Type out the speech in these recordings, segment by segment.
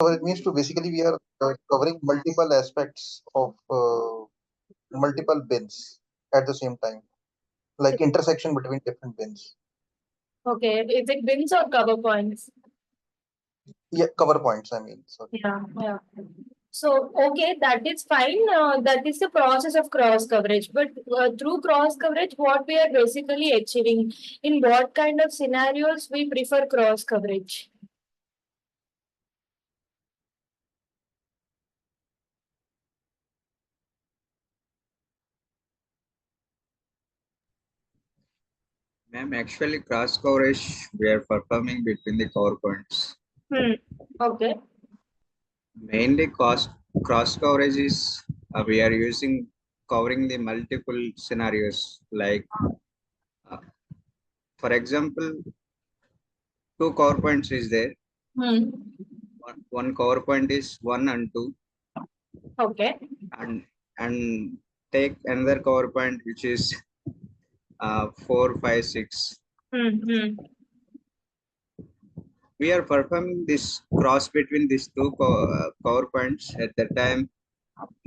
It means to basically we are covering multiple aspects of multiple bins at the same time, like intersection between different bins. Okay, is it bins or cover points? Yeah, cover points. I mean, sorry. Yeah, yeah. So, okay, that is fine. That is the process of cross coverage. But through cross coverage, what we are basically achieving, in what kind of scenarios we prefer cross coverage? Ma'am, actually cross coverage we are performing between the cover points. Okay. Mainly cross coverage is we are using covering the multiple scenarios like uh, for example two cover points is there. Hmm. One cover point is 1 and 2 Okay. and take another cover point which is 4, 5, 6. Hmm. We are performing this cross between these two cover points. At the time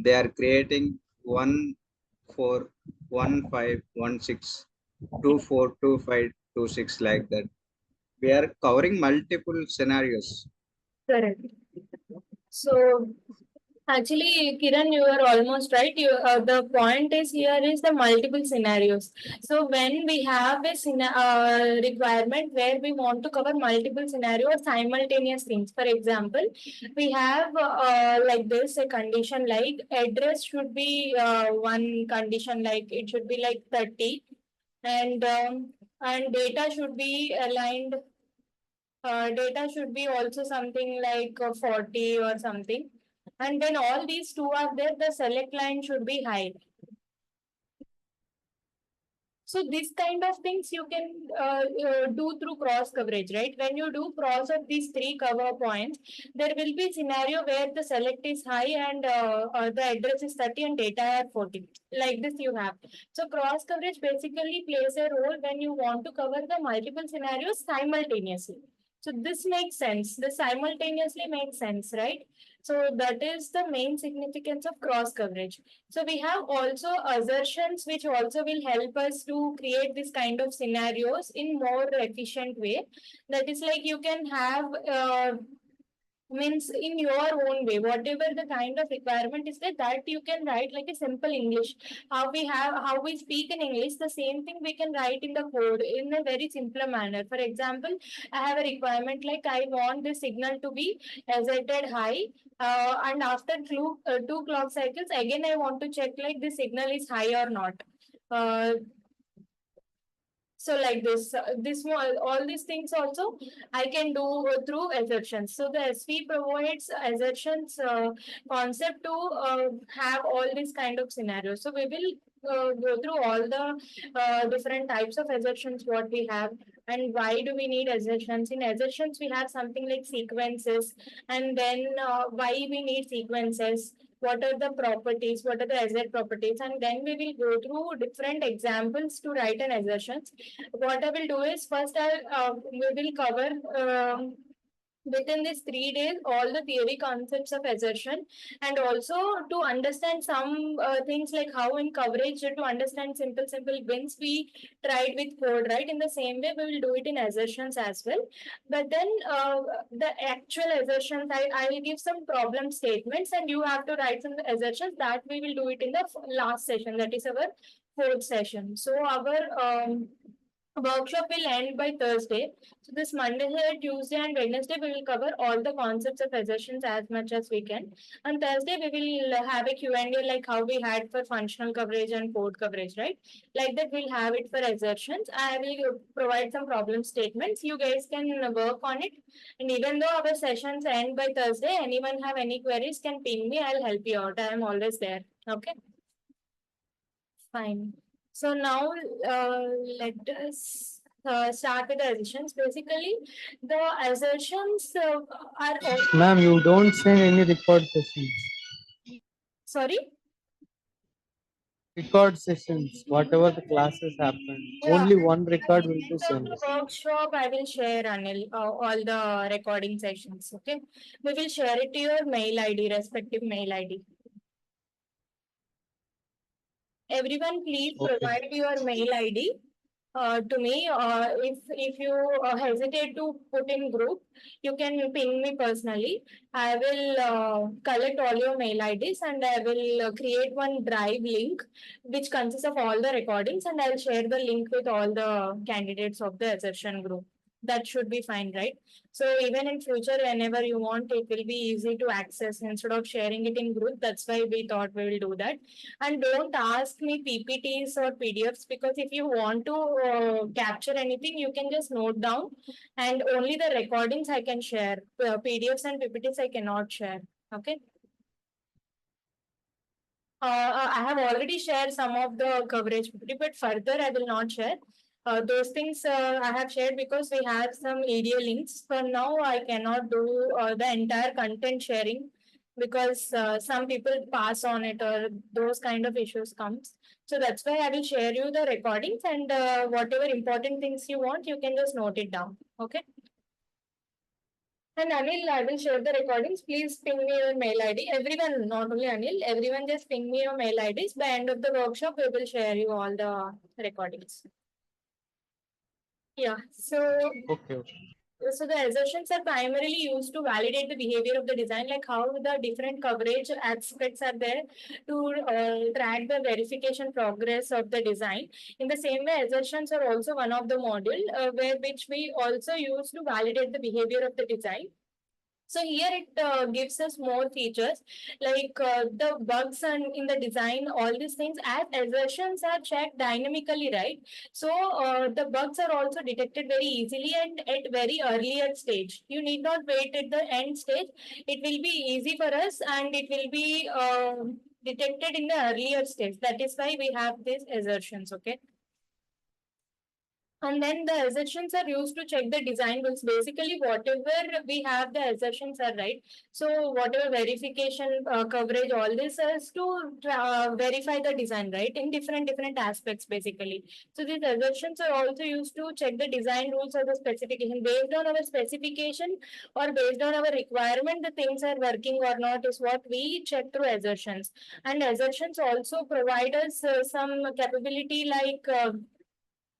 they are creating 1 4 1 5 1 6 2 4 2 5 2 6 like that. We are covering multiple scenarios. Correct. So, actually, Kiran, you are almost right. The point is here is the multiple scenarios. So when we have a requirement where we want to cover multiple scenarios, simultaneous things. For example, we have like this a condition like address should be one condition like it should be like 30, and data should be aligned. Data should be also something like 40 or something. And when all these two are there, the select line should be high. So this kind of things you can do through cross coverage, right? When you do cross of these three cover points, there will be scenario where the select is high and the address is 30 and data are 40. Like this you have. So cross coverage basically plays a role when you want to cover the multiple scenarios simultaneously. So this makes sense. This simultaneously makes sense, right? So that is the main significance of cross coverage. So we have also assertions which also will help us to create this kind of scenarios in more efficient way. That is like you can have means in your own way, whatever the kind of requirement is there, that you can write like a simple English. How we speak in English, the same thing we can write in the code in a very simpler manner. For example, I have a requirement like I want the signal to be asserted high, and after two clock cycles again I want to check like the signal is high or not. uh, so like this all these things also I can do through assertions. So the SV provides assertions concept to have all these kind of scenarios. So we will go through all the different types of assertions what we have, and why do we need assertions. In assertions we have something like sequences, and then why we need sequences, what are the properties, what are the asset properties, and then we will go through different examples to write an assertions. What I will do is first we will cover within these 3 days all the theory concepts of assertion, and also to understand some things like how in coverage to understand simple bins we tried with code, right? In the same way we will do it in assertions as well. But then the actual assertions, I will give some problem statements and you have to write some assertions. That we will do it in the last session, that is our fourth session. So our workshop will end by Thursday. So this Monday, Tuesday, and Wednesday, we will cover all the concepts of assertions as much as we can. On Thursday, we will have a Q&A like how we had for functional coverage and code coverage, right? Like that, we'll have it for assertions. I will provide some problem statements. You guys can work on it. And even though our sessions end by Thursday, anyone have any queries can ping me. I'll help you out. I am always there. Okay. Fine. So now let us start with the assertions. Basically, the assertions are. Ma'am, you don't send any record sessions. Sorry? record sessions, whatever the classes happen, Yeah. only one record will In be sent. the workshop, I will share, Anil, all the recording sessions. Okay, we will share it to your mail ID, respective mail ID. Everyone, please Okay. provide your mail ID to me. If you hesitate to put in group, you can ping me personally. I will collect all your mail IDs and I will create one drive link which consists of all the recordings, and I'll share the link with all the candidates of the assertion group. That should be fine, right? So even in future, whenever you want, it will be easy to access instead of sharing it in group. That's why we thought we will do that. And don't ask me PPTs or PDFs, because if you want to capture anything, you can just note down, and only the recordings I can share. PDFs and PPTs I cannot share. Okay. I have already shared some of the coverage PPT, but further I will not share. Those things I have shared because we have some area links. For now, I cannot do the entire content sharing because some people pass on it or those kind of issues comes. So that's why I will share you the recordings, and whatever important things you want, you can just note it down. Okay. And Anil, I will share the recordings. Please ping me your mail ID. Everyone, not only Anil, everyone just ping me your mail IDs. By end of the workshop, we will share you all the recordings. Yeah. Okay. So the assertions are primarily used to validate the behavior of the design, like how the different coverage aspects are there to track the verification progress of the design. In the same way, assertions are also one of the module which we also use to validate the behavior of the design. So here it gives us more features like the bugs and in the design, all these things as assertions are checked dynamically, right? So the bugs are also detected very easily and at very earlier stage. You need not wait at the end stage. It will be easy for us and it will be detected in the earlier stage. That is why we have these assertions, okay? And then the assertions are used to check the design rules. Basically, whatever we have, the assertions are right. So whatever verification coverage, all this is to verify the design, right? In different aspects, basically. So these assertions are also used to check the design rules or the specification. Based on our specification or based on our requirement, the things are working or not is what we check through assertions. And assertions also provide us some capability like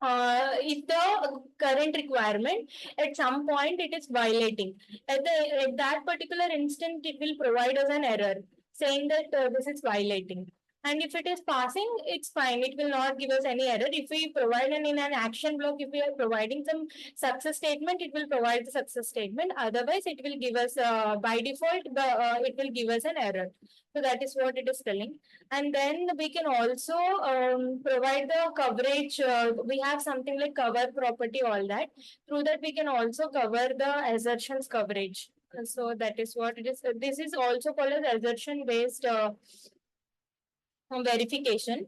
if the current requirement at some point it is violating, at that particular instant it will provide us an error saying that this is violating, and if it is passing, it's fine, it will not give us any error. If we provide in an action block, if we are providing some success statement, it will provide the success statement, otherwise it will give us by default it will give us an error. So that is what it is telling. And then we can also provide the coverage. We have something like cover property, all that. Through that, we can also cover the assertions coverage. So that is what it is. This is also called as assertion based verification.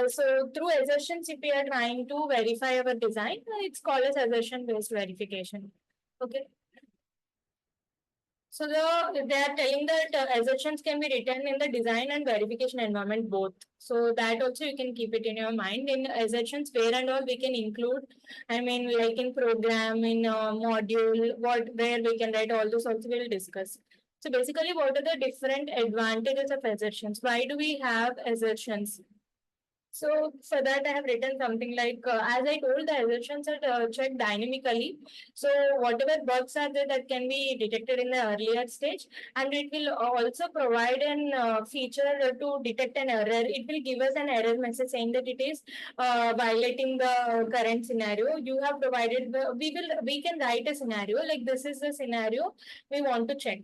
So through assertions, if we are trying to verify our design, it's called as assertion based verification. Okay. So they are telling that assertions can be written in the design and verification environment both. So that also you can keep it in your mind. In assertions, where and all we can include. I mean, like in program, in module, where we can write all those also we'll discuss. So basically, what are the different advantages of assertions? Why do we have assertions? So for that, I have written something like, as I told, the assertions are checked dynamically. So whatever bugs are there that can be detected in the earlier stage, and it will also provide an feature to detect an error. It will give us an error message saying that it is violating the current scenario. You have provided we can write a scenario like this is the scenario we want to check.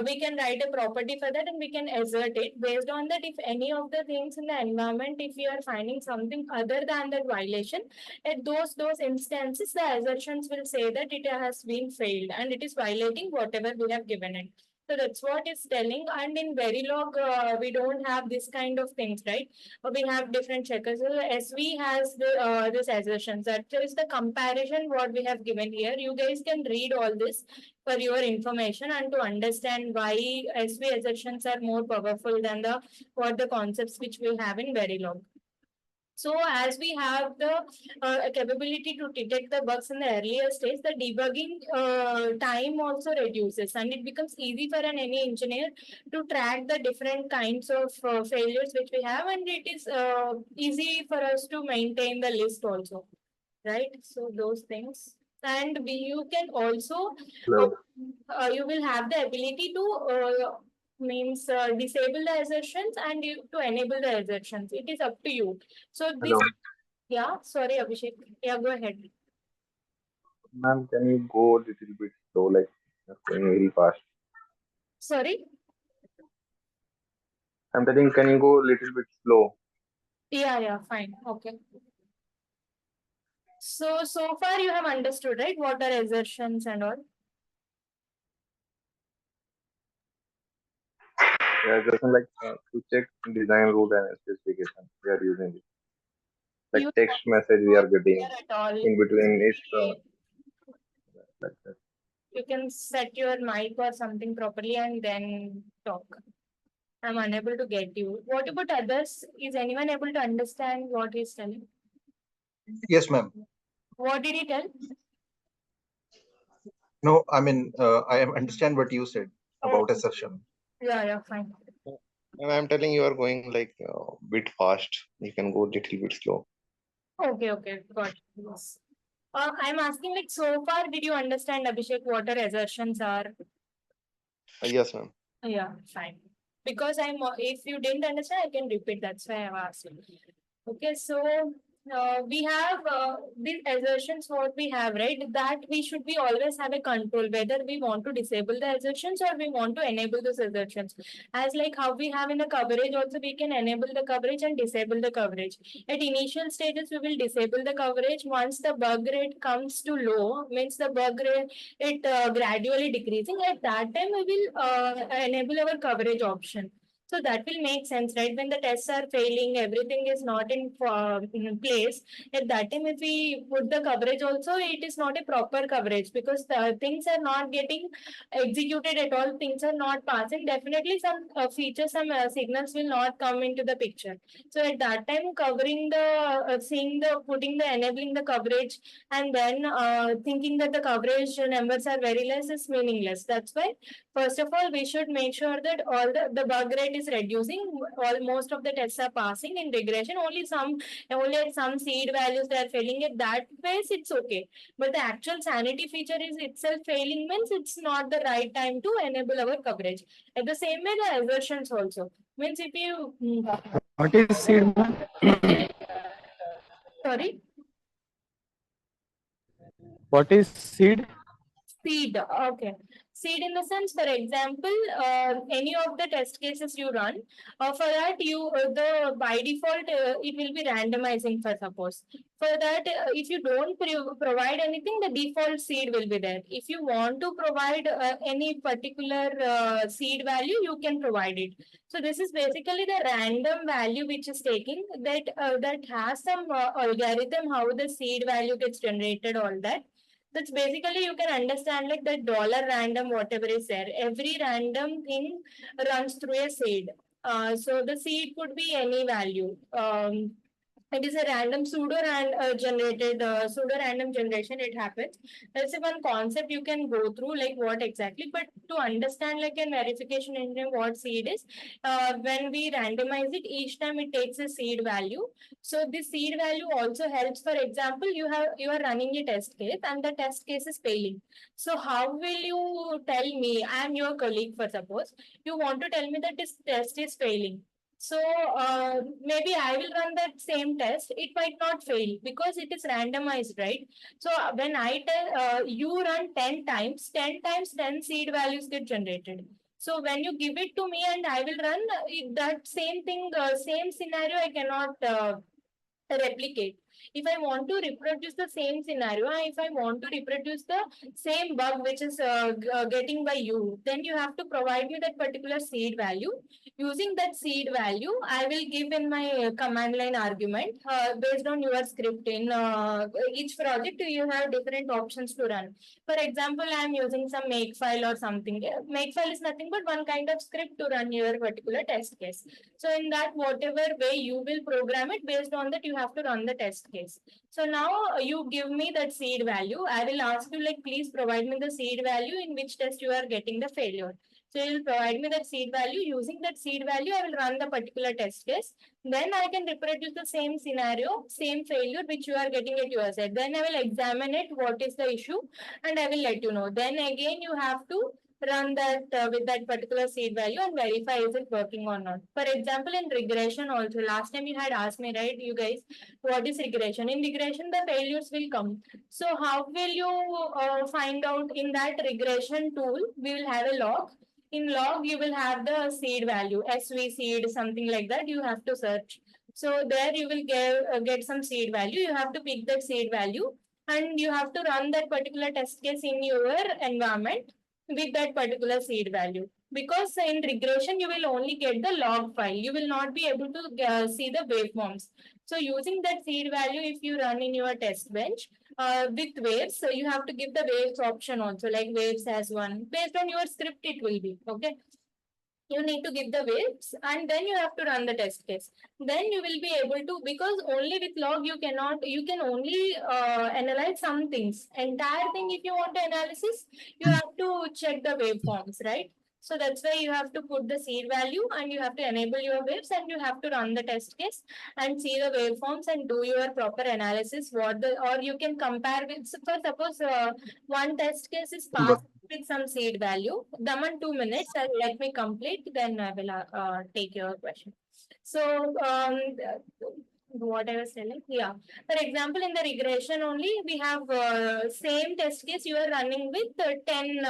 We can write a property for that and we can assert it. Based on that, if any of the things in the environment, if you are finding something other than that violation, at those instances, the assertions will say that it has been failed and it is violating whatever we have given it. So that's what it's telling. And in Verilog, we don't have this kind of things, right? We have different checkers. So SV has this assertions. That is the comparison what we have given here. You guys can read all this for your information and to understand why SV assertions are more powerful than the concepts which we have in Verilog. So as we have the capability to detect the bugs in the earlier stage, the debugging time also reduces, and it becomes easy for any engineer to track the different kinds of failures which we have, and it is easy for us to maintain the list also, right? So those things. And you can also, Hello. you will have the ability to means disable the assertions and to enable the assertions. It is up to you. So this, Hello. yeah, sorry, Abhishek. Yeah, go ahead. Ma'am, can you go a little bit slow, like you're going very fast? Sorry. I'm telling, can you go a little bit slow? Yeah, fine. Okay. So far you have understood, right? What are assertions and all? Yeah, just like to check design rule and specification. We are using it. Like You text message we are getting clear at all. in between is like that. You can set your mic or something properly and then talk. I'm unable to get you. What about others? Is anyone able to understand what he's telling? Yes, ma'am. What did he tell? No, I mean, I understand what you said about assertion. Yeah, fine. And I'm telling you are going like bit fast. You can go little bit slow. Okay, got it. Yes. I'm asking like so far, did you understand, Abhishek, what our assertions are? Yes, ma'am. Yeah, fine. Because if you didn't understand, I can repeat. That's why I've asked you. Okay, so we have these assertions what we have, right? That we should be always have a control whether we want to disable the assertions or we want to enable those assertions. As like how we have in the coverage also, we can enable the coverage and disable the coverage. At initial stages, we will disable the coverage. Once the bug rate comes to low, means the bug rate it gradually decreasing. At that time, we will enable our coverage option. So that will make sense, right? When the tests are failing, everything is not in place. At that time, if we put the coverage also, it is not a proper coverage because the things are not getting executed at all. Things are not passing. Definitely, some features, some signals will not come into the picture. So at that time, covering the, putting the enabling the coverage, and then thinking that the coverage numbers are very less is meaningless. That's why first of all, we should make sure that all the bug rate is reducing. Most of the tests are passing in regression. Only at some seed values they are failing. At that phase, it's okay. But the actual sanity feature is itself failing means it's not the right time to enable our coverage. At the same way, the assertions also means if you What is seed? sorry. What is seed? Seed, okay. Seed in the sense, for example, any of the test cases you run, for that you the by default it will be randomizing for suppose. For that, if you don't provide anything, the default seed will be there. If you want to provide any particular seed value, you can provide it. So this is basically the random value which is taking that has some algorithm how the seed value gets generated, all that. That's basically you can understand like the dollar random whatever is there. Every random thing runs through a seed. So the seed could be any value. It is a random pseudo random generation. It happens. That's a one concept you can go through like what exactly. But to understand like a verification engine what seed is, when we randomize it, each time it takes a seed value. So this seed value also helps. For example, you are running a test case and the test case is failing. So how will you tell me? I am your colleague for suppose. You want to tell me that this test is failing. So maybe I will run that same test. It might not fail because it is randomized, right? So when I tell you run 10 times, 10 times 10 seed values get generated. So when you give it to me and I will run that same thing, same scenario, I cannot replicate. If I want to reproduce the same scenario, and if I want to reproduce the same bug which is getting by you, then you have to provide me that particular seed value. Using that seed value, I will give in my command line argument based on your script. In each project, you have different options to run. For example, I am using some makefile or something. Makefile is nothing but one kind of script to run your particular test case. So in that, whatever way you will program it, based on that, you have to run the test case. So now you give me that seed value. I will ask you, like, please provide me the seed value in which test you are getting the failure. So you will provide me that seed value. Using that seed value, I will run the particular test case. Then I can reproduce the same scenario, same failure which you are getting at your side. Then I will examine it, what is the issue, and I will let you know. Then again, you have to run that with that particular seed value and verify is it working or not. For example, in regression also, last time you had asked me, right, you guys, what is regression? In regression, the failures will come. So how will you find out? In that regression tool, we will have a log. In log, you will have the seed value, SV seed, something like that. You have to search. So there you will get some seed value. You have to pick that seed value and you have to run that particular test case in your environment with that particular seed value. Because in regression, you will only get the log file. You will not be able to see the waveforms. So using that seed value, if you run in your test bench, with waves, so you have to give the waves option also, like waves as one. Based on your script, it will be, okay? You need to give the waves and then you have to run the test case. Then you will be able to, because only with log you can only analyze some things. Entire thing, if you want to analysis, you have to check the waveforms, right? So that's why you have to put the seed value and you have to enable your waves and you have to run the test case and see the waveforms and do your proper analysis. Or you can compare with, suppose one test case is passed with some seed value. Daman, 2 minutes. Let me complete. Then I will take your question. So what I was telling, yeah. For example, in the regression only, we have same test case you are running with 10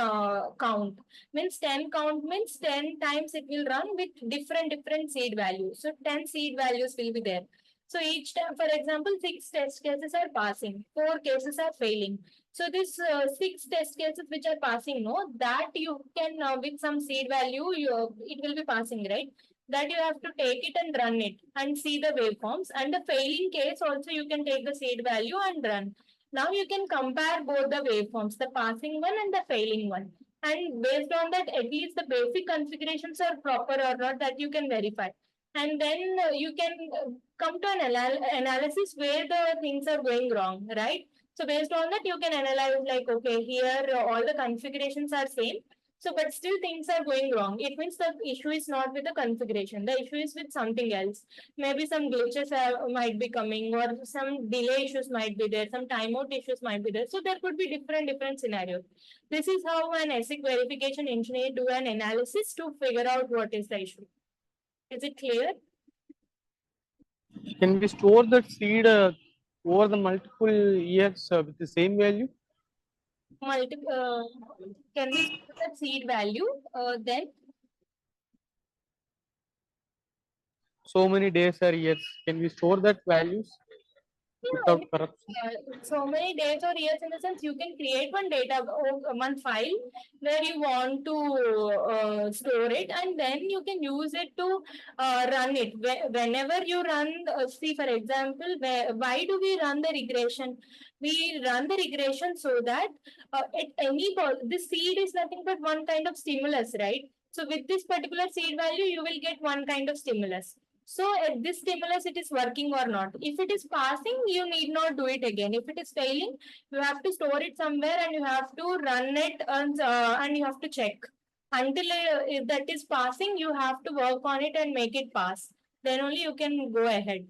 count. Means 10 count means 10 times it will run with different seed values. So 10 seed values will be there. So each time, for example, 6 test cases are passing, 4 cases are failing. So this 6 test cases which are passing, no, that you can with some seed value, it will be passing, right? That you have to take it and run it and see the waveforms. And the failing case also you can take the seed value and run. Now you can compare both the waveforms, the passing one and the failing one. And based on that, at least the basic configurations are proper or not, that you can verify. And then you can come to an analysis where the things are going wrong, right? So based on that, you can analyze like, okay, here all the configurations are same. So, but still things are going wrong. It means the issue is not with the configuration. The issue is with something else. Maybe some glitches might be coming or some delay issues might be there. Some timeout issues might be there. So there could be different scenarios. This is how an ASIC verification engineer do an analysis to figure out what is the issue. Is it clear? Can we store that seed over the multiple years with the same value? Can we store that seed value then? So many days or years. Can we store that values without corruption? So many days or years, in the sense you can create one file where you want to store it, and then you can use it to run it. Whenever you run, see, for example, why do we run the regression? We run the regression so that this seed is nothing but one kind of stimulus, right? So with this particular seed value, you will get one kind of stimulus. So at this stimulus, it is working or not. If it is passing, you need not do it again. If it is failing, you have to store it somewhere and you have to run it and you have to check. Until if that is passing, you have to work on it and make it pass. Then only you can go ahead.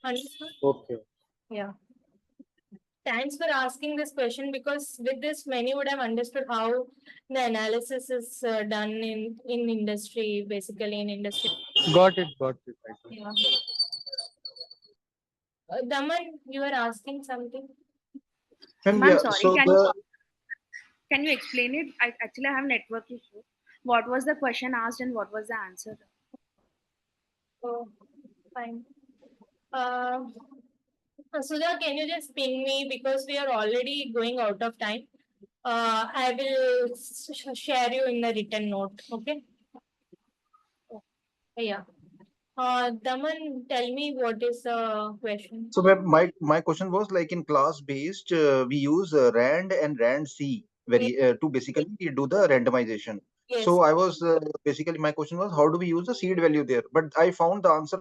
Understood? Okay. Yeah. Thanks for asking this question, because with this, many would have understood how the analysis is done in industry, basically in industry. Got it. Yeah. Daman, you were asking something? Ma'am, Yeah, sorry, so can you explain it? I actually have network issue. What was the question asked and what was the answer? Oh, Fine. Sudha, can you just ping me because we are already going out of time. I will share you in the written note. Okay. Yeah. Daman, tell me what is the question. So my question was like in class based, we use RAND and RAND-C very to basically do the randomization. Yes. So I was basically my question was how do we use the seed value there? But I found the answer.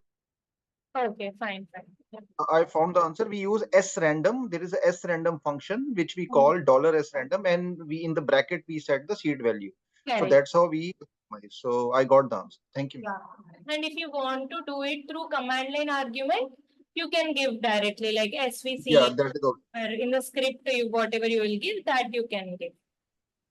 Okay, fine. Yeah. I found the answer. We use srandom. There is a srandom function which we Mhm. call $srandom, and we in the bracket we set the seed value. So Correct. that's how we optimize. So I got the answer. Thank you. Yeah. And if you want to do it through command line argument, you can give directly like SVC Yeah, that is all. or in the script, whatever you will give, that you can give.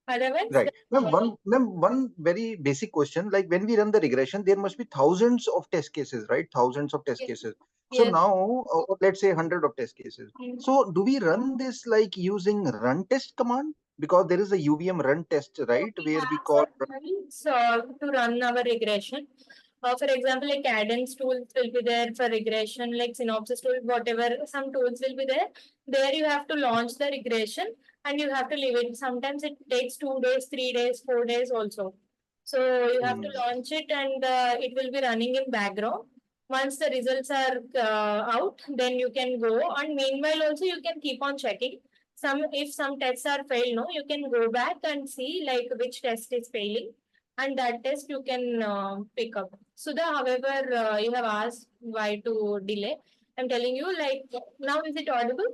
Otherwise, Right. One very basic question, like when we run the regression, there must be thousands of test cases, right? Thousands of test Yes. cases. So Yes. now, let's say 100 of test cases. Mm. So do we run this like using run test command? Because there is a UVM run test, right? Where we call. So to run our regression. For example, like cadence tools will be there for regression, like synopsis tool, whatever, some tools will be there. There you have to launch the regression and you have to leave it. Sometimes it takes 2 days, 3 days, 4 days also. So you have to launch it and it will be running in background. Once the results are out, then you can go. And meanwhile, also you can keep on checking. If some tests are failed, no, you can go back and see like which test is failing, and that test you can pick up. Sudha, however, you have asked why to delay. I'm telling you, like now is it audible?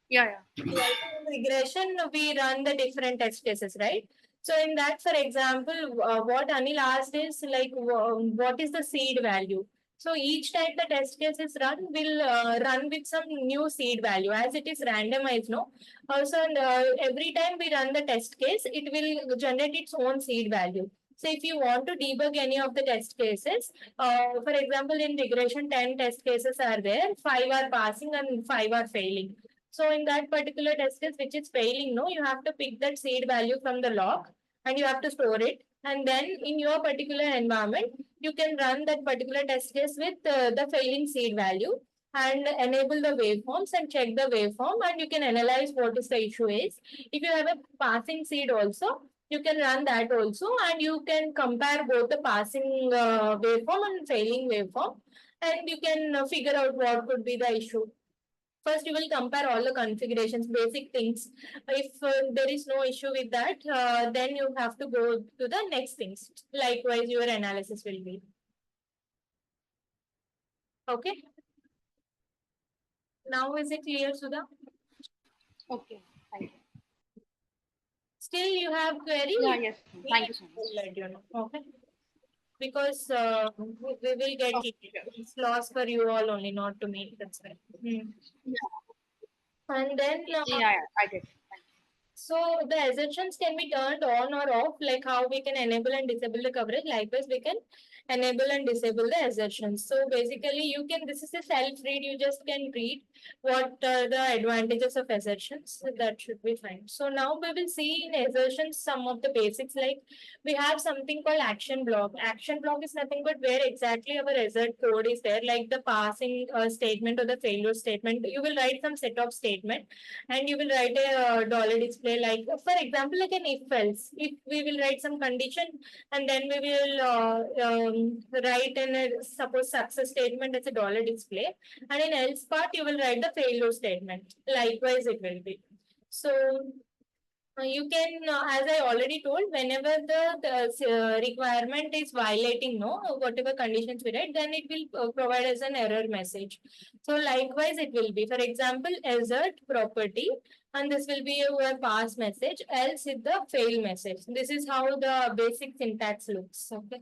Yeah. Like in regression, we run the different test cases, right? So in that, for example, what Anil asked is like, what is the seed value? So each time the test case is run, will run with some new seed value as it is randomized, no? Also, every time we run the test case, it will generate its own seed value. So if you want to debug any of the test cases, for example, in regression, 10 test cases are there, 5 are passing and 5 are failing. So in that particular test case which is failing, no, you have to pick that seed value from the log and you have to store it. And then in your particular environment, you can run that particular test case with the failing seed value and enable the waveforms and check the waveform and you can analyze what is the issue is. If you have a passing seed also, you can run that also and you can compare both the passing waveform and failing waveform and you can figure out what could be the issue. First, you will compare all the configurations, basic things. If there is no issue with that, then you have to go to the next things. Likewise, your analysis will be. Okay. Now, is it clear, Sudha? Okay. Thank you. Still, you have query? Yeah, yes. Thank you so much. We'll let you know. Okay. Because we will get Okay, it's loss for you all only, not to me. That's right. And then Yeah, I get it. Thank you. so the assertions can be turned on or off, like how we can enable and disable the coverage. Likewise, we can enable and disable the assertions. So basically, you can, this is a self-read, you just can read what are the advantages of assertions. So that should be fine. So now we will see in assertions some of the basics, like we have something called action block. Action block is nothing but where exactly our assert code is there, like the passing statement or the failure statement. You will write some set of statement and you will write a dollar display, like for example, like an if else. If we will write some condition and then we will write in a suppose success statement as a dollar display, and in else part you will write the failure statement. Likewise, it will be. So you can, as I already told, whenever the requirement is violating, no, whatever conditions we write, then it will provide us an error message. So likewise, it will be, for example, assert property, and this will be your pass message, else is the fail message. This is how the basic syntax looks. Okay.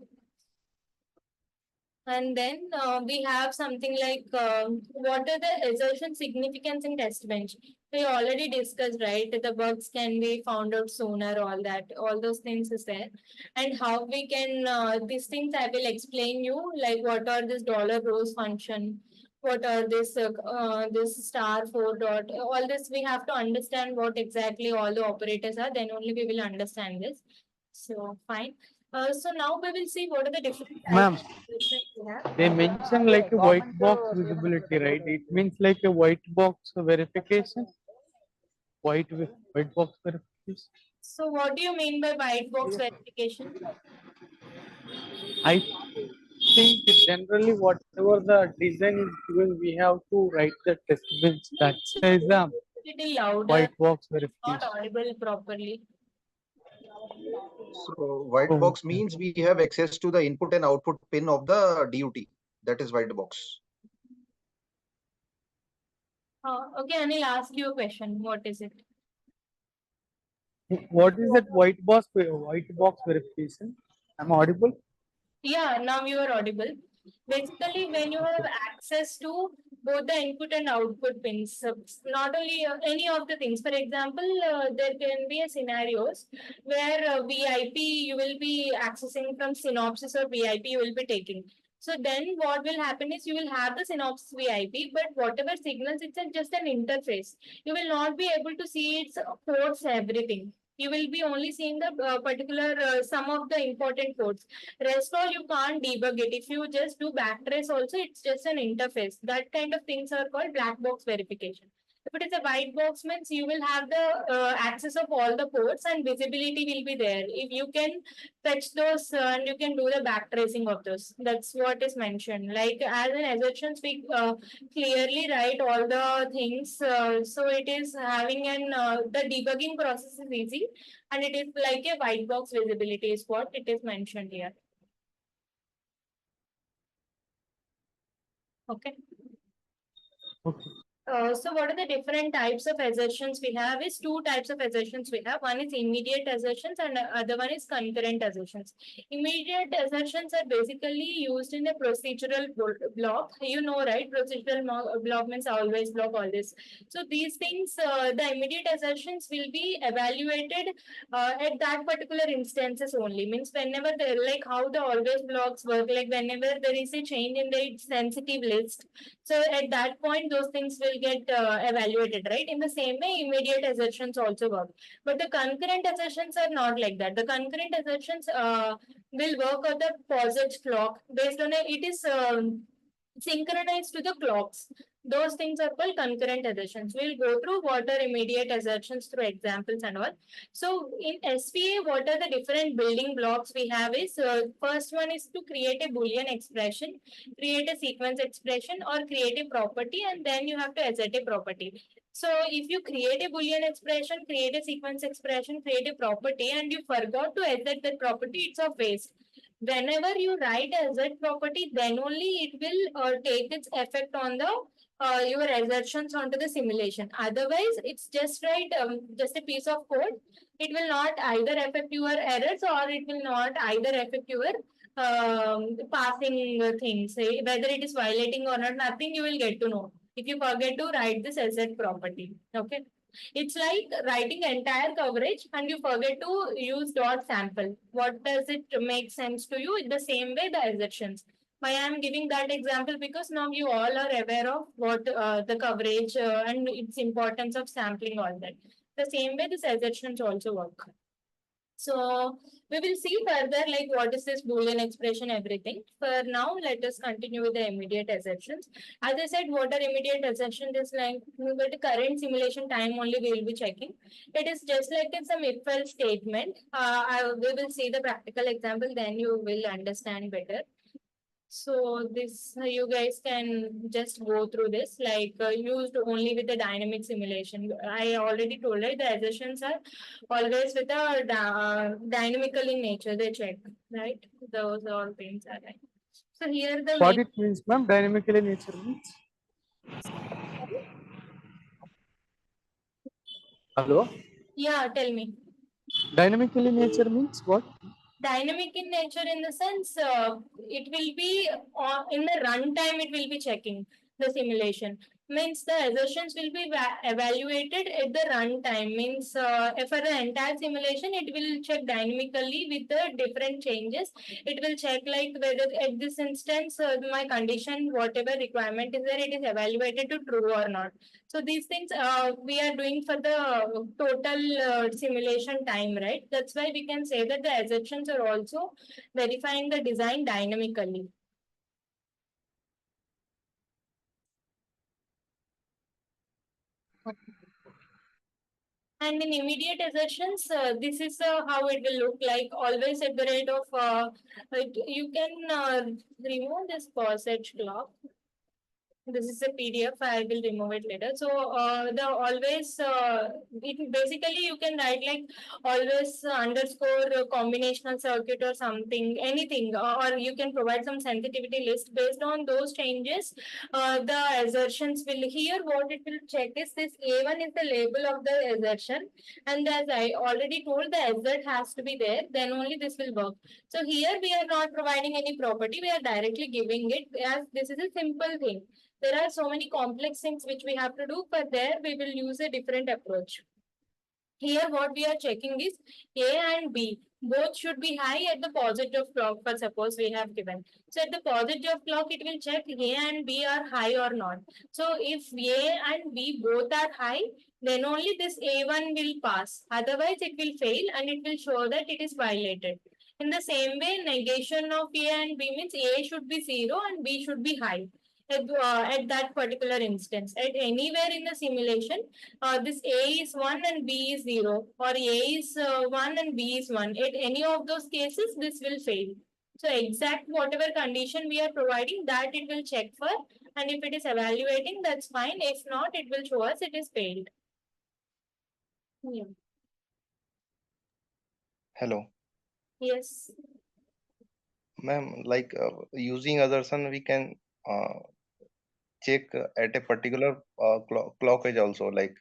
And then we have something like what are the assertion significance in test bench? We already discussed, right? The bugs can be found out sooner, all that, all those things is there. And how we can, these things I will explain you, like what are this dollar rows function, what are this star 4 dot, all this we have to understand what exactly all the operators are, then only we will understand this. So fine. So now we will see what are the different types Ma'am, of expressions we have. they mention like a white box visibility, right? It means like a white box verification. White box verification. So what do you mean by white box verification? I think generally whatever the design is given, we have to write the test bench. That's the Little louder, white box not verification. audible properly. So white Oh, box okay. means we have access to the input and output pin of the DUT. That is white box. Okay, Anil, ask you a question. What is it? What is that white box verification? I'm audible. Yeah, now you are audible. Basically, when you have access to both the input and output pins, not only any of the things. For example, there can be a scenarios where VIP you will be accessing from Synopsys or VIP you will be taking. So then what will happen is you will have the Synopsys VIP, but whatever signals, it's just an interface. You will not be able to see its ports, everything. You will be only seeing the particular some of the important ports. Rest all you can't debug it. If you just do backtrace also, it's just an interface. That kind of things are called black box verification. If it is a white box means you will have the access of all the ports and visibility will be there. If you can fetch those and you can do the backtracing of those. That's what is mentioned. Like as an assertions, we clearly write all the things. So it is having an the debugging process is easy and it is like a white box visibility is what it is mentioned here. Okay. Okay. So what are the different types of assertions we have is two types of assertions we have. One is immediate assertions and other one is concurrent assertions. Immediate assertions are basically used in a procedural block. You know, right? Procedural block means always block, always. So these things, the immediate assertions will be evaluated at that particular instances only. Means whenever they like how the always blocks work, like whenever there is a change in the sensitive list. So at that point, those things will get evaluated, right? In the same way, immediate assertions also work. But the concurrent assertions are not like that. The concurrent assertions will work on the POSIX clock based on it is synchronized to the clocks. Those things are called concurrent assertions. We'll go through what are immediate assertions through examples and all. So in SVA, what are the different building blocks we have is first one is to create a Boolean expression, create a sequence expression or create a property, and then you have to assert a property. So if you create a Boolean expression, create a sequence expression, create a property, and you forgot to assert that property, it's a waste. Whenever you write assert property, then only it will take its effect on the your assertions onto the simulation. Otherwise, it's just just a piece of code. It will not either affect your errors or it will not either affect your passing things. Whether it is violating or not, nothing you will get to know if you forget to write this assert property. Okay. It's like writing entire coverage and you forget to use dot sample. What does it make sense to you? In the same way, the assertions. Why I am giving that example because now you all are aware of what the coverage and its importance of sampling all that. The same way, these assertions also work. So we will see further like what is this Boolean expression, everything. For now, let us continue with the immediate assertions. As I said, what are immediate assertions is like the current simulation time only we will be checking. It is just like in some if-else statement. We will see the practical example, then you will understand better. So this you guys can just go through this like used only with the dynamic simulation. I already told you the assertions are always with a dynamical in nature. They check, right? Those all things are right. So here the What main, it means, ma'am? Dynamically nature means. Hello. yeah, tell me. Dynamically nature means what? Dynamic in nature in the sense it will be in the runtime it will be checking the simulation. means the assertions will be evaluated at the runtime. Means for the entire simulation, it will check dynamically with the different changes. It will check like whether at this instance my condition, whatever requirement is there, it is evaluated to true or not. So these things we are doing for the total simulation time, right? That's why we can say that the assertions are also verifying the design dynamically. And in immediate assertions, this is how it will look like. Always at the rate of, you can remove this pause edge clock. This is a PDF. I will remove it later. So the always, it basically you can write like always underscore combinational circuit or something, anything, or you can provide some sensitivity list based on those changes. The assertions will here what it will check is this A1 is the label of the assertion, and as I already told, the assert has to be there. Then only this will work. So here we are not providing any property. We are directly giving it as this is a simple thing. There are so many complex things which we have to do, but there we will use a different approach. Here what we are checking is A and B. Both should be high at the positive clock, for suppose we have given. So at the positive clock, it will check A and B are high or not. So if A and B both are high, then only this A1 will pass. Otherwise, it will fail and it will show that it is violated. In the same way, negation of A and B means A should be 0 and B should be high at that particular instance. At anywhere in the simulation, this A is 1 and B is 0, or A is 1 and B is 1. At any of those cases, this will fail. So exact whatever condition we are providing, that it will check for, and if it is evaluating, that's fine. If not, it will show us it is failed. Yeah. Hello, Yes. ma'am. Like using assertion, we can check at a particular clock edge also, like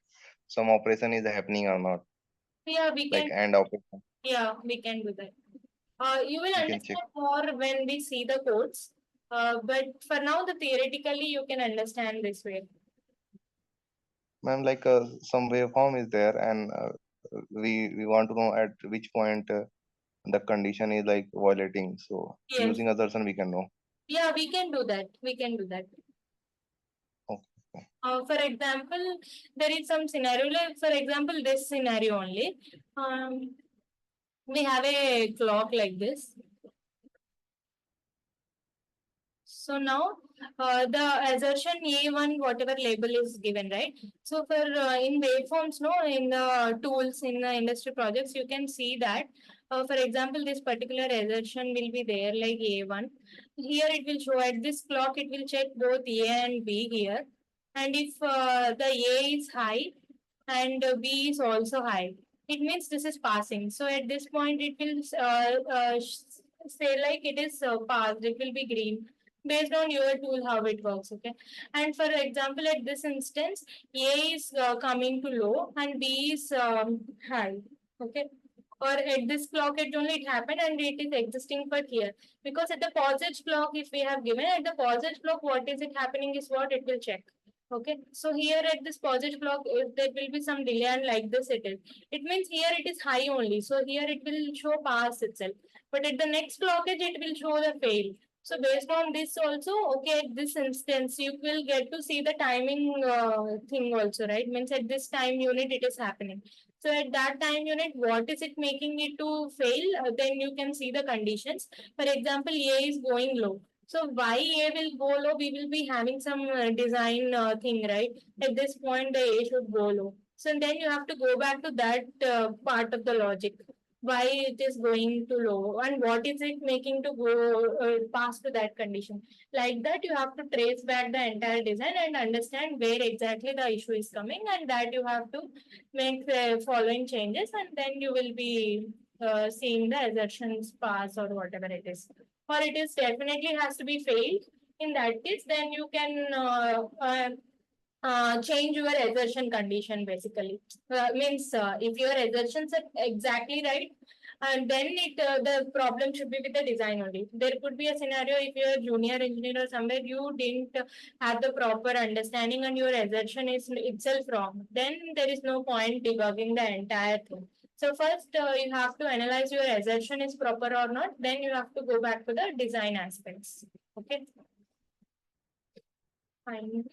some operation is happening or not, Yeah, we like can. AND operation. Yeah, we can do that. You will We can check. understand more when we see the codes. But for now, the theoretically you can understand this way. Ma'am, like some waveform is there, and we want to know at which point the condition is like violating. So Yes. using assertion, we can know. Yeah, we can do that. We can do that. Okay. For example, there is some scenario, like for example, this scenario only. We have a clock like this. So now the assertion A1, whatever label is given, right? So for in waveforms, no, in the tools, in the industry projects, you can see that, for example, this particular assertion will be there like A1. Here it will show at this clock, it will check both A and B here. And if the A is high and B is also high, it means this is passing. So at this point, it will say like it is passed, it will be green based on your tool how it works. Okay, and for example at this instance A is coming to low and B is high. Okay, or at this clock it only it happened and it is existing for here, because at the positive clock if we have given at the positive clock what is it happening is what it will check. Okay, so here at this positive clock there will be some delay and like this it is, it means here it is high only, so here it will show pass itself, but at the next clockage it will show the fail. So based on this also, okay, at this instance, you will get to see the timing thing also, right? Means at this time unit it is happening. So at that time unit, what is it making it to fail? Then you can see the conditions. For example, A is going low. So why A will go low? We will be having some design thing, right? At this point, the A should go low. So then you have to go back to that part of the logic, why it is going to low and what is it making to go past to that condition. Like that, you have to trace back the entire design and understand where exactly the issue is coming, and that you have to make the following changes, and then you will be seeing the assertions pass or whatever it is. Or it is definitely has to be failed. In that case, then you can change your assertion condition basically. Means if your assertions are exactly right, and then the problem should be with the design only. There could be a scenario if you're a junior engineer or somewhere you didn't have the proper understanding and your assertion is itself wrong, then there is no point debugging the entire thing. So first you have to analyze your assertion is proper or not, then you have to go back to the design aspects. Okay. Fine.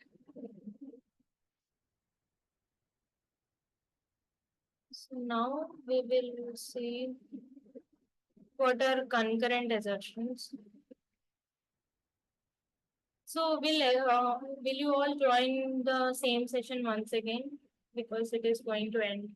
So now we will see what are concurrent assertions. So will you all join the same session once again, because it is going to end.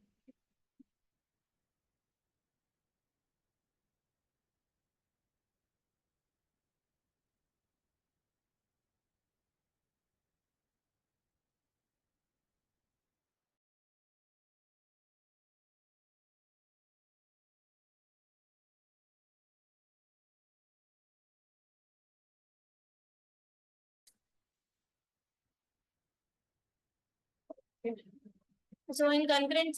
So in concurrent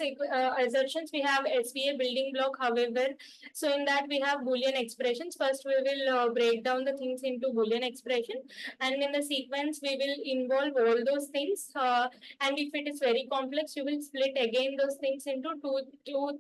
assertions, we have SVA building block. However, so in that we have Boolean expressions. First, we will break down the things into Boolean expression, and in the sequence, we will involve all those things. And if it is very complex, you will split again those things into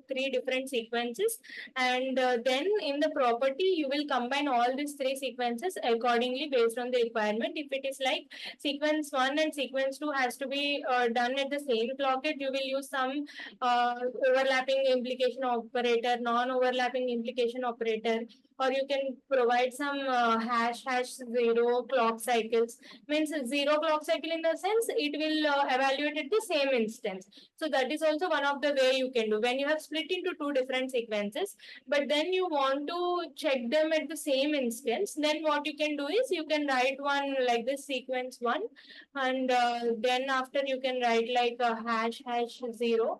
three different sequences. And then in the property, you will combine all these three sequences accordingly based on the requirement. If it is like sequence 1 and sequence 2 has to be done at the same clock, you will use some overlapping implication operator, non-overlapping implication operator, or you can provide some hash zero clock cycles. Means zero clock cycle in the sense it will evaluate at the same instance. So that is also one of the way you can do when you have split into two different sequences, but then you want to check them at the same instance. Then what you can do is you can write one like this sequence 1, and then after you can write like a hash zero.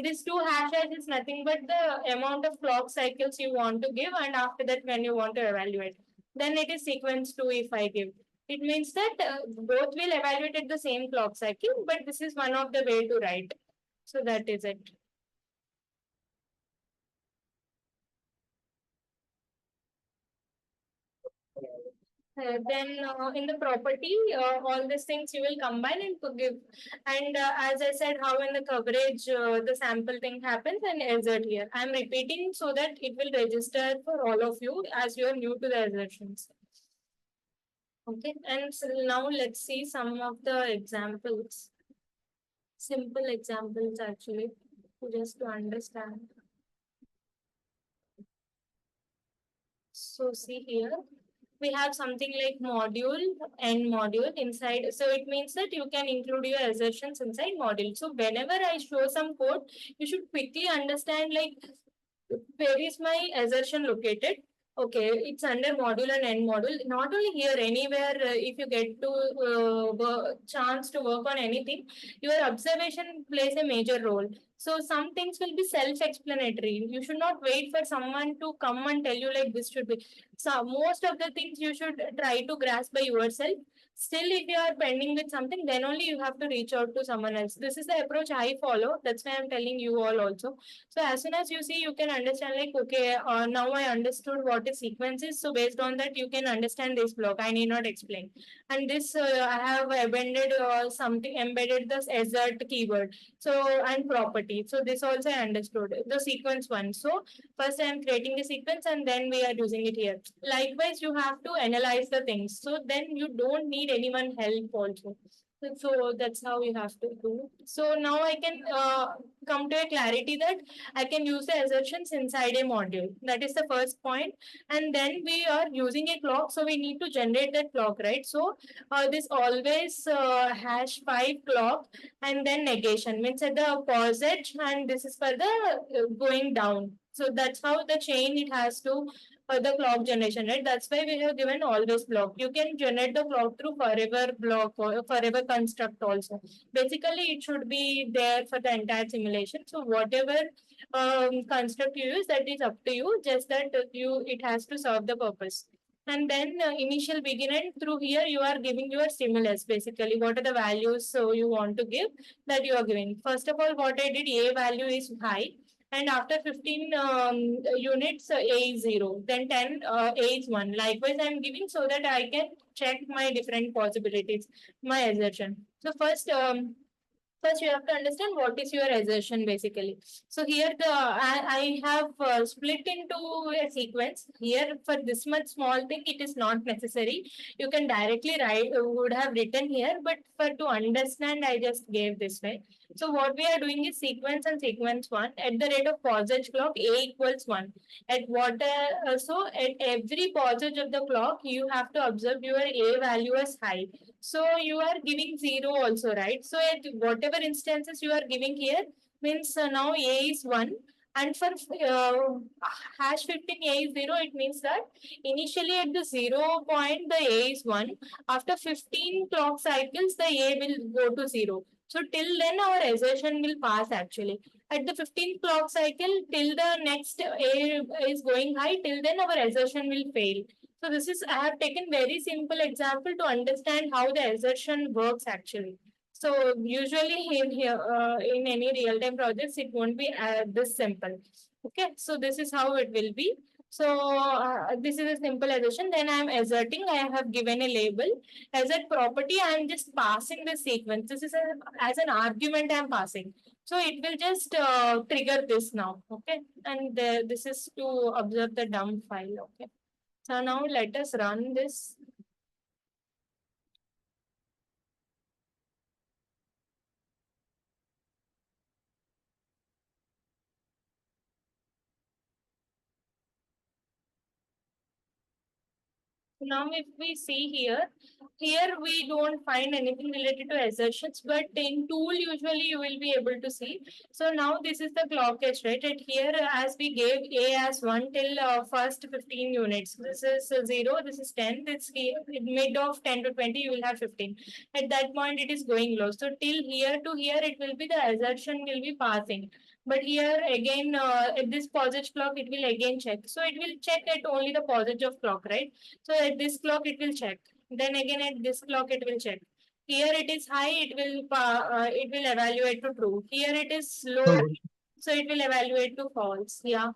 This two hashes is nothing but the amount of clock cycles you want to give, and after that when you want to evaluate, then it is sequence 2 if I give. It means that both will evaluate at the same clock cycle, but this is one of the way to write. So that is it. Then in the property, all these things you will combine and to give. And as I said, how in the coverage the sample thing happens and assert here. I'm repeating so that it will register for all of you as you are new to the assertions. Okay, and so now let's see some of the examples. Simple examples actually, just to understand. So see here, we have something like module and module inside. So it means that you can include your assertions inside module. So whenever I show some code, you should quickly understand like where is my assertion located. Okay, it's under module and end module. Not only here, anywhere, if you get to chance to work on anything, your observation plays a major role. So some things will be self-explanatory. You should not wait for someone to come and tell you like this should be. So most of the things you should try to grasp by yourself. Still, if you are pending with something, then only you have to reach out to someone else. This is the approach I follow. That's why I'm telling you all also. So as soon as you see, you can understand like, okay, now I understood what is sequence is. So based on that, you can understand this block. I need not explain. And this, I have embedded something, embedded this assert keyword. So, and property. So this also I understood the sequence 1. So first I am creating the sequence and then we are using it here. Likewise, you have to analyze the things. So then you don't need anyone help also. So that's how you have to do. So now I can come to a clarity that I can use the assertions inside a module. That is the first point. And then we are using a clock. So we need to generate that clock, right? So this always hash 5 clock and then negation means at the opposite, and this is for the going down. So that's how the chain it has to the clock generation, right? That's why we have given always block. You can generate the clock through forever block or forever construct also. Basically, it should be there for the entire simulation. So whatever construct you use, that is up to you. Just that it has to serve the purpose. And then initial begin and through here you are giving your stimulus. Basically, what are the values so you want to give that you are giving. First of all, what I did, a value is high. and after 15 units, A is 0, then 10, A is 1. Likewise, I'm giving so that I can check my different possibilities, my assertion. So first you have to understand what is your assertion basically. So here I have split into a sequence. Here for this much small thing, it is not necessary. You can directly write, would have written here, but for to understand, I just gave this way. So what we are doing is sequence and sequence 1 at the rate of posage clock A equals 1. At what so at every posage of the clock, you have to observe your A value as high. So you are giving 0 also, right? So at whatever instances you are giving here means now A is 1, and for hash 15 A is 0, it means that initially at the 0 point the A is 1. After 15 clock cycles, the A will go to 0. So till then our assertion will pass actually. At the 15th clock cycle, till the next A is going high, till then our assertion will fail. So this is, I have taken very simple example to understand how the assertion works actually. So usually in here, in any real-time projects, it won't be this simple. Okay, so this is how it will be. So this is a simple assertion. Then I am asserting, I have given a label. Assert property, I am just passing the sequence. This is as an argument I am passing. So it will just trigger this now. Okay, and this is to observe the dump file. Okay. So now let us run this. Now if we see here we don't find anything related to assertions, but in tool usually you will be able to see. So now this is the clock edge, right? At here as we gave A as 1 till first 15 units. This is 0, this is 10, this here, mid of 10 to 20 you will have 15. At that point it is going low. So till here to here it will be the assertion will be passing. But here again, at this posage clock, it will again check. So it will check at only the posage of clock, right? So at this clock, it will check. Then again at this clock, it will check. Here it is high, it will evaluate to true. Here it is low, so it will evaluate to false. Yeah.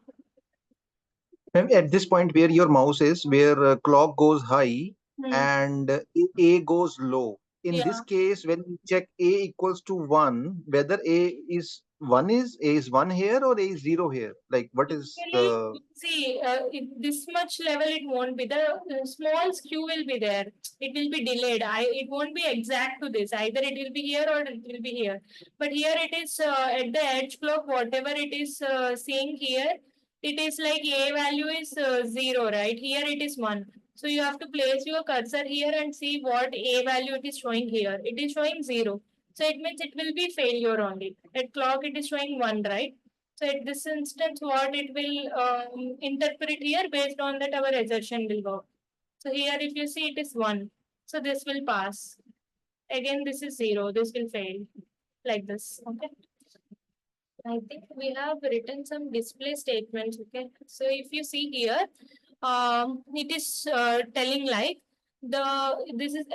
And at this point where your mouse is, where clock goes high Hmm. and A goes low. In Yeah. this case, when we check A equals to 1, whether A is 1 is A is 1 here or A is 0 here? Like what is Actually, the see, this much level it won't be. The small skew will be there. It will be delayed. It won't be exact to this. Either it will be here or it will be here. But here it is at the edge clock, whatever it is seeing here, it is like A value is 0, right? Here it is 1. So you have to place your cursor here and see what A value it is showing here. It is showing 0. So it means it will be failure only. At clock it is showing 1, right? So at this instance, what it will interpret here based on that our assertion will work. So here if you see it is 1. So this will pass. Again this is 0. This will fail. Like this. Okay. I think we have written some display statements. Okay. So if you see here, it is telling like this is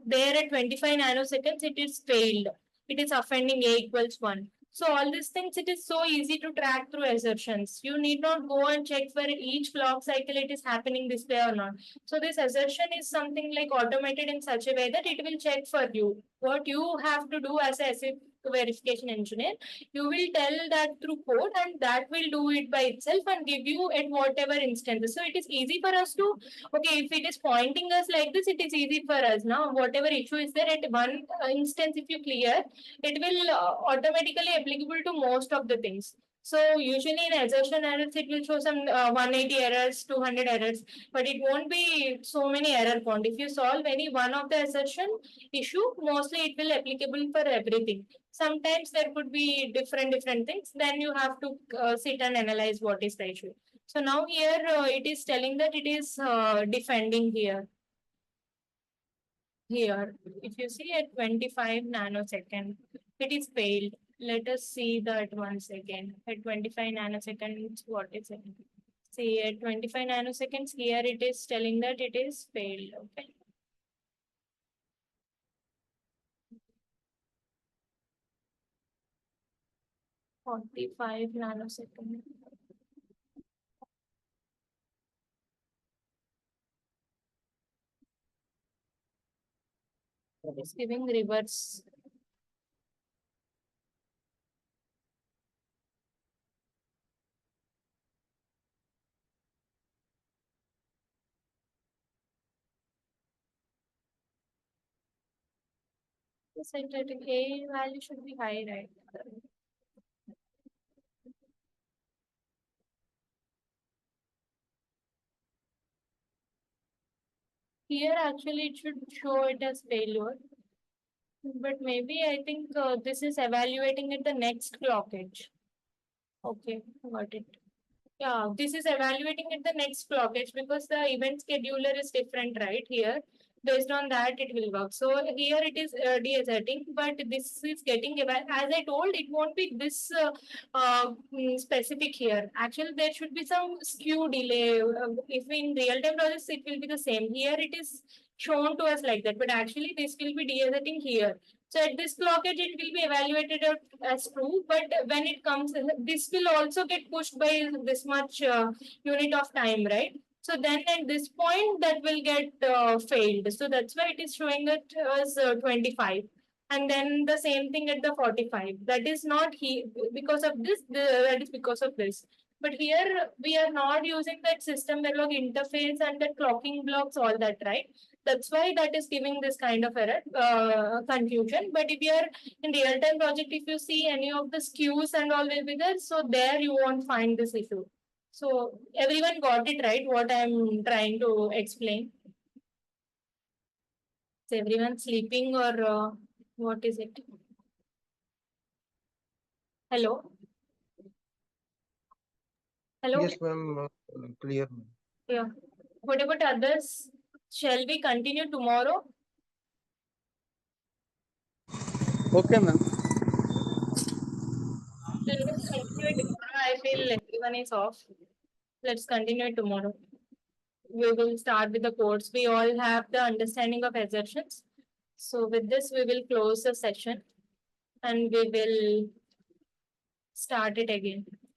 there at 25 nanoseconds, it is failed. It is offending A equals 1. So all these things, it is so easy to track through assertions. You need not go and check for each clock cycle it is happening this way or not. So this assertion is something like automated in such a way that it will check for you. What you have to do as a verification engineer, you will tell that through code and that will do it by itself and give you at whatever instances. So it is easy for us to, okay, if it is pointing us like this, it is easy for us now. Whatever issue is there at one instance, if you clear, it will automatically applicable to most of the things. So usually in assertion errors, it will show some 180 errors, 200 errors, but it won't be so many error count. If you solve any one of the assertion issue, mostly it will applicable for everything. Sometimes there could be different things. Then you have to sit and analyze what is the issue. So now here it is telling that it is defending here. Here, if you see at 25 nanosecond, it is failed. Let us see that once again. At 25 nanoseconds, what is it? See, at 25 nanoseconds, here it is telling that it is failed. Okay. 45 nanosecond. It's giving reverse. The synthetic A value should be high, right? Here actually it should show it as failure. But maybe I think this is evaluating at the next clock edge. Okay, got it. Yeah, this is evaluating at the next clock edge because the event scheduler is different, right? Here, based on that, it will work. So here it is deasserting, but this is getting as I told, it won't be this specific here. Actually, there should be some skew delay. If in real-time projects, it will be the same. Here it is shown to us like that, but actually this will be deasserting here. So at this clock edge, it will be evaluated as true, but when it comes, this will also get pushed by this much unit of time, right? So then at this point, that will get failed. So that's why it is showing it as 25. And then the same thing at the 45. That is not because of this, that is because of this. But here we are not using that system verilog interface and the clocking blocks, all that, right? That's why that is giving this kind of error, confusion. But if you are in real-time project, if you see any of the skews and all will be there, so there you won't find this issue. So everyone got it right, what I'm trying to explain. Is everyone sleeping or what is it? Hello? Hello? Yes, ma'am. Clear. Yeah. What about others? Shall we continue tomorrow? Okay, ma'am. Let's continue it tomorrow. I feel everyone is off. Let's continue it tomorrow. We will start with the codes. We all have the understanding of assertions. So with this, we will close the session and we will start it again.